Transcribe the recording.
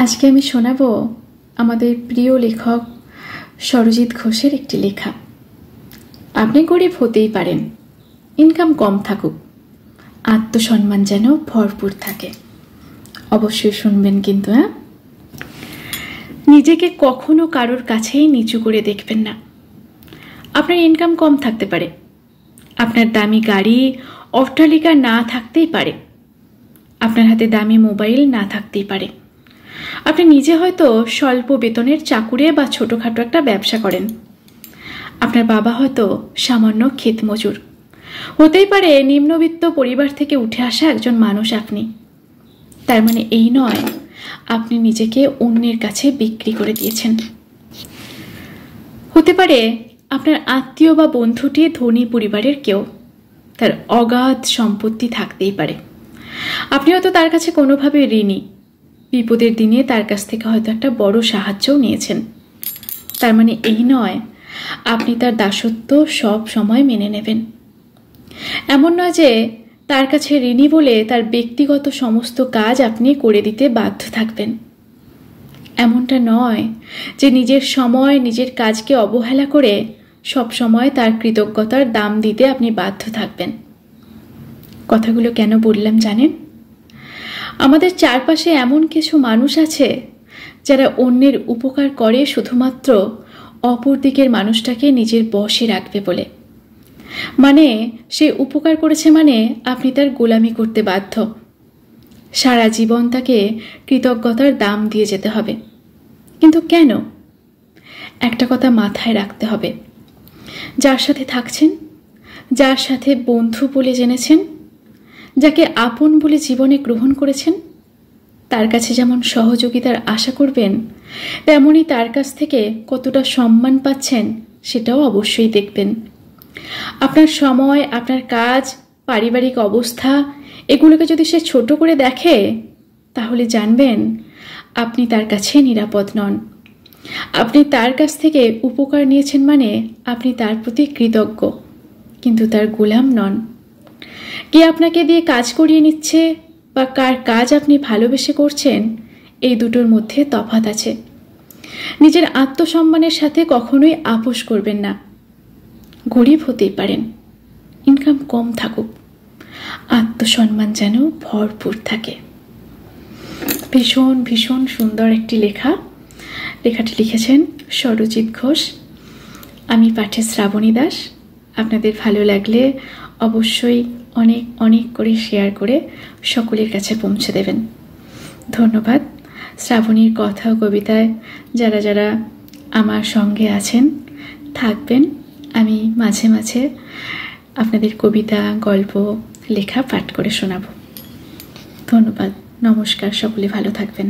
আজকে আমি শোনাবো আমাদের প্রিয় লেখক সরজিৎ ঘোষের একটি লেখা। আপনি গরিব হতেই পারেন, ইনকাম কম থাকুক, আত্মসম্মান যেন ভরপুর থাকে। অবশ্যই শুনবেন কিন্তু। নিজেকে কখনো কারোর কাছেই নিচু করে দেখবেন না। আপনার ইনকাম কম থাকতে পারে, আপনার দামি গাড়ি অট্টালিকা না থাকতেই পারে, আপনার হাতে দামি মোবাইল না থাকতেই পারে, আপনি নিজে হয়তো স্বল্প বেতনের চাকুরে বা ছোটখাটো একটা ব্যবসা করেন, আপনার বাবা হয়তো সামান্য ক্ষেত মজুর, হতেই পারে নিম্নবিত্ত পরিবার থেকে উঠে আসা একজন মানুষ আপনি। তার মানে এই নয় আপনি নিজেকে অন্যের কাছে বিক্রি করে দিয়েছেন। হতে পারে আপনার আত্মীয় বা বন্ধুটি ধনী পরিবারের কেউ, তার অগাধ সম্পত্তি থাকতেই পারে, আপনি হয়তো তার কাছে কোনোভাবে ঋণী, বিপদের দিনে তার কাছ থেকে হয়তো একটা বড় সাহায্যও নিয়েছেন। তার মানে এই নয় আপনি তার দাসত্ব সব সময় মেনে নেবেন। এমন নয় যে তার কাছে ঋণী বলে তার ব্যক্তিগত সমস্ত কাজ আপনি করে দিতে বাধ্য থাকবেন। এমনটা নয় যে নিজের সময় নিজের কাজকে অবহেলা করে সব সময় তার কৃতজ্ঞতার দাম দিতে আপনি বাধ্য থাকবেন। কথাগুলো কেন বললাম জানেন? আমাদের চারপাশে এমন কিছু মানুষ আছে যারা অন্যের উপকার করে শুধুমাত্র অপর দিকের মানুষটাকে নিজের বশে রাখবে বলে। মানে সে উপকার করেছে মানে আপনি তার গোলামি করতে বাধ্য, সারা জীবন তাকে কৃতজ্ঞতার দাম দিয়ে যেতে হবে। কিন্তু কেন? একটা কথা মাথায় রাখতে হবে, যার সাথে থাকছেন, যার সাথে বন্ধু বলে জেনেছেন, যাকে আপন বলে জীবনে গ্রহণ করেছেন, তার কাছে যেমন সহযোগিতার আশা করবেন, তেমনি তার কাছ থেকে কতটা সম্মান পাচ্ছেন সেটাও অবশ্যই দেখবেন। আপনার সময়, আপনার কাজ, পারিবারিক অবস্থা এগুলোকে যদি সে ছোট করে দেখে, তাহলে জানবেন আপনি তার কাছে নিরাপদ নন। আপনি তার কাছ থেকে উপকার নিয়েছেন মানে আপনি তার প্রতি কৃতজ্ঞ, কিন্তু তার গোলাম নন। কে আপনাকে দিয়ে কাজ করিয়ে নিচ্ছে বা কার কাজ আপনি ভালোবেসে করছেন, এই দুটোর মধ্যে তফাৎ আছে। নিজের আত্মসম্মানের সাথে কখনোই আপোষ করবেন না। গরিব হতেই পারেন, ইনকাম কম থাকুক, আত্মসম্মান যেন ভরপুর থাকে। ভীষণ ভীষণ সুন্দর একটি লেখা। লেখাটি লিখেছেন সরজিৎ ঘোষ। আমি পাঠে শ্রাবণী দাস। আপনাদের ভালো লাগলে অবশ্যই অনেক অনেক করে শেয়ার করে সকলের কাছে পৌঁছে দেবেন। ধন্যবাদ। শ্রাবণীর কথা ও কবিতায় যারা যারা আমার সঙ্গে আছেন থাকবেন, আমি মাঝে মাঝে আপনাদের কবিতা, গল্প, লেখা পাঠ করে শোনাব। ধন্যবাদ। নমস্কার। সকলে ভালো থাকবেন।